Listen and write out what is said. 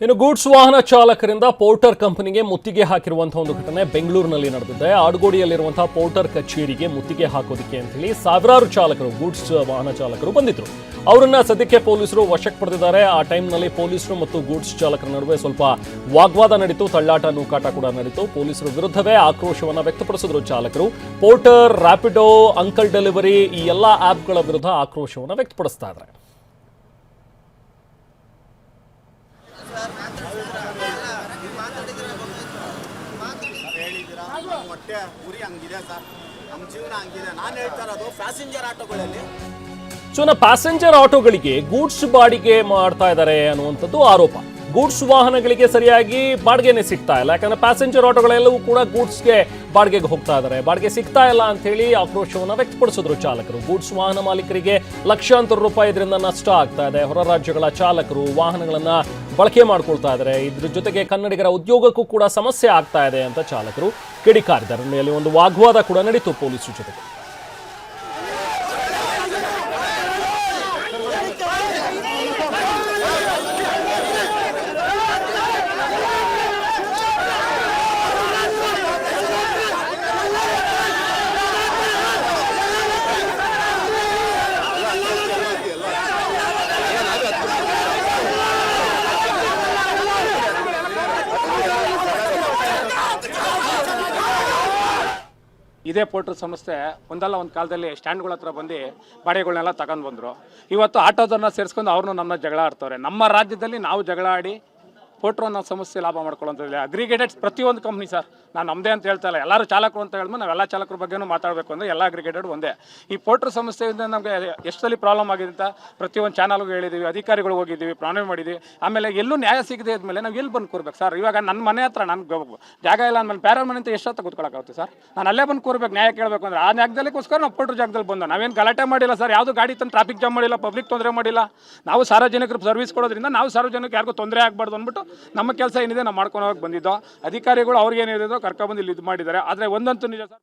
ಇನ್ನು ಗೂಡ್ಸ್ ವಾಹನ ಚಾಲಕರಿಂದ ಪೋರ್ಟರ್ ಕಂಪನಿಗೆ ಮುತ್ತಿಗೆ ಹಾಕಿರುವಂತಹ ಒಂದು ಘಟನೆ ಬೆಂಗಳೂರಿನಲ್ಲಿ ನಡೆದಿದೆ. ಆಡುಗೋಡಿಯಲ್ಲಿರುವಂತಹ ಪೋರ್ಟರ್ ಕಚೇರಿಗೆ ಮುತ್ತಿಗೆ ಹಾಕೋದಕ್ಕೆ ಅಂತ ಹೇಳಿ ಸಾವಿರಾರು ಚಾಲಕರು, ಗೂಡ್ಸ್ ವಾಹನ ಚಾಲಕರು ಬಂದಿದ್ರು. ಅವರನ್ನ ಸದ್ಯಕ್ಕೆ ಪೊಲೀಸರು ವಶಕ್ಕೆ ಪಡೆದಿದ್ದಾರೆ. ಆ ಟೈಮ್ನಲ್ಲಿ ಪೊಲೀಸರು ಮತ್ತು ಗೂಡ್ಸ್ ಚಾಲಕರ ನಡುವೆ ಸ್ವಲ್ಪ ವಾಗ್ವಾದ ನಡೀತು, ತಳ್ಳಾಟ ನೂಕಾಟ ಕೂಡ ನಡೀತು. ಪೊಲೀಸರ ವಿರುದ್ಧವೇ ಆಕ್ರೋಶವನ್ನ ವ್ಯಕ್ತಪಡಿಸಿದ್ರು ಚಾಲಕರು. ಪೋರ್ಟರ್, ರ್ಯಾಪಿಡೋ, ಅಂಕಲ್ ಡೆಲಿವರಿ ಈ ಎಲ್ಲಾ ಆಪ್ಗಳ ವಿರುದ್ಧ ಆಕ್ರೋಶವನ್ನ ವ್ಯಕ್ತಪಡಿಸ್ತಾ ಇದ್ದಾರೆ. ಹೊಟ್ಟೆ ಉರಿ ಹಂಗಿದೆ ಸರ್, ನಮ್ಮ ಜೀವನ ಹಂಗಿದೆ. ನಾನು ಹೇಳ್ತಾ ಇರೋದು ಪ್ಯಾಸೆಂಜರ್ ಆಟೋಗಳಲ್ಲಿ ಪ್ಯಾಸೆಂಜರ್ ಆಟೋಗಳಿಗೆ ಗೂಡ್ಸ್ ಬಾಡಿಗೆ ಮಾಡ್ತಾ ಇದ್ದಾರೆ ಅನ್ನುವಂಥದ್ದು ಆರೋಪ. ಗೂಡ್ಸ್ ವಾಹನಗಳಿಗೆ ಸರಿಯಾಗಿ ಬಾಡಿಗೆನೆ ಸಿಗ್ತಾ ಇಲ್ಲ. ಯಾಕಂದ್ರೆ ಪ್ಯಾಸೆಂಜರ್ ಆಟೋಗಳೆಲ್ಲವೂ ಕೂಡ ಗೂಡ್ಸ್ಗೆ ಬಾಡಿಗೆಗೆ ಹೋಗ್ತಾ ಇದ್ದಾರೆ. ಬಾಡಿಗೆ ಸಿಗ್ತಾ ಇಲ್ಲ ಅಂತ ಹೇಳಿ ಆಕ್ರೋಶವನ್ನ ವ್ಯಕ್ತಪಡಿಸಿದ್ರು ಚಾಲಕರು. ಗೂಡ್ಸ್ ವಾಹನ ಮಾಲೀಕರಿಗೆ ಲಕ್ಷಾಂತರ ರೂಪಾಯಿ ಇದರಿಂದ ನಷ್ಟ ಆಗ್ತಾ ಇದೆ. ಹೊರ ರಾಜ್ಯಗಳ ಚಾಲಕರು ವಾಹನಗಳನ್ನ ಬಳಕೆ ಮಾಡ್ಕೊಳ್ತಾ ಇದ್ದಾರೆ. ಇದ್ರ ಜೊತೆಗೆ ಕನ್ನಡಿಗರ ಉದ್ಯೋಗಕ್ಕೂ ಕೂಡ ಸಮಸ್ಯೆ ಆಗ್ತಾ ಇದೆ ಅಂತ ಚಾಲಕರು ಕಿಡಿಕಾರಿದ್ದಾರೆ. ಅಲ್ಲಿ ಒಂದು ವಾಗ್ವಾದ ಕೂಡ ನಡೀತು ಪೊಲೀಸರ ಜೊತೆಗೆ. ಇದೇ ಪೋರ್ಟರ್ ಸಂಸ್ಥೆ ಒಂದಲ್ಲ ಒಂದು ಕಾಲದಲ್ಲಿ ಸ್ಟ್ಯಾಂಡ್ಗಳ ಹತ್ರ ಬಂದು ಬಾಡಿಗೆಗಳನ್ನೆಲ್ಲ ತಗೊಂಡು ಬಂದರು. ಇವತ್ತು ಆಟೋದನ್ನ ಸೇರಿಸ್ಕೊಂಡು ಅವ್ರನ್ನೂ ನಮ್ಮ ಜಗಳ ಆಡ್ತವ್ರೆ. ನಮ್ಮ ರಾಜ್ಯದಲ್ಲಿ ನಾವು ಜಗಳ ಆಡಿ ಪೋರ್ಟ್ರು ಅನ್ನೋ ಸಮಸ್ಯೆ ಲಾಭ ಮಾಡ್ಕೊಳ್ಳೋಂಥದ್ದು ಅಗ್ರಿಗೇಟೆಡ್ ಪ್ರತಿಯೊಂದು ಕಂಪ್ನಿ ಸರ್. ನಾನು ನಮ್ಮದೇ ಅಂತ ಹೇಳ್ತಾ ಇಲ್ಲ, ಎಲ್ಲರೂ ಚಾಲಕರು ಅಂತ ಹೇಳಿದ್ಮೇಲೆ ನಾವೆಲ್ಲ ಚಾಲಕರ ಬಗ್ಗೆನೂ ಮಾತಾಡಬೇಕು ಅಂದರೆ ಎಲ್ಲ ಅಗ್ರಿಗೇಟೆಡ್ ಒಂದೇ. ಈ ಪೋರ್ಟ್ರು ಸಮಸ್ಯೆಯಿಂದ ನಮಗೆ ಎಷ್ಟಲ್ಲಿ ಪ್ರಾಬ್ಲಮ್ ಆಗಿದೆ ಅಂತ ಪ್ರತಿಯೊಂದು ಚಾನಲ್ಗೂ ಹೇಳಿದ್ದೀವಿ, ಅಧಿಕಾರಿಗಳು ಹೋಗಿದ್ದೀವಿ, ಪ್ರಾಣಿ ಮಾಡಿದ್ದೀವಿ. ಆಮೇಲೆ ಎಲ್ಲೂ ನ್ಯಾಯ ಸಿಗದೆ ಇದ್ಮೇಲೆ ನಾವು ಎಲ್ಲಿ ಬಂದು ಕೂರ್ಬೇಕು ಸರ್? ಇವಾಗ ನನ್ನ ಮನೆ ಹತ್ರ ನಾನು ಜಾಗ ಇಲ್ಲ ಅಂದಮೇಲೆ ಬೇರೆ ಮನೆ ಅಂತ ಎಷ್ಟೊತ್ತ ಕೂತ್ಕೊಳ್ಳೋಕ್ಕಾಗುತ್ತೆ ಸರ್? ನಾನು ಅಲ್ಲೇ ಬಂದು ಕೂರ್ಬೇಕು ನ್ಯಾಯ ಕೇಳಬೇಕು ಅಂದರೆ. ಆ ಜಾಗದಲ್ಲಿಗೋಸ್ಕರ ನಾವು ಪೋರ್ಟ್ರು ಜಾಗದಲ್ಲಿ ಬಂದು ನಾವೇನು ಗಲಾಟೆ ಮಾಡಿಲ್ಲ ಸರ್. ಯಾವುದು ಗಾಡಿ ತಂದು ಟ್ರಾಫಿಕ್ ಜಾಮ್ ಮಾಡಿಲ್ಲ, ಪಬ್ಲಿಕ್ ತೊಂದರೆ ಮಾಡಿಲ್ಲ. ನಾವು ಸಾರ್ವಜನಿಕರು ಸರ್ವಿಸ್ ಕೊಡೋದ್ರಿಂದ ನಾವು ಸಾರ್ವಜನಿಕರಿಗೆ ಯಾರಿಗೂ ತೊಂದರೆ ಆಗಬಾರ್ದು ಅಂದ್ಬಿಟ್ಟು ನಮ್ಮ ಕೆಲಸ ಏನಿದೆ ನಾವು ಮಾಡ್ಕೊಂಡು ಹೋಗಿ ಬಂದಿದ್ದೋ. ಅಧಿಕಾರಿಗಳು ಅವ್ರಿಗೆ ಏನಿದೆ ಕರ್ಕೊಬಂದು ಇಲ್ಲಿ ಇದು ಮಾಡಿದ್ದಾರೆ. ಆದರೆ ಒಂದಂತೂ ನಿಜ ಸರ್.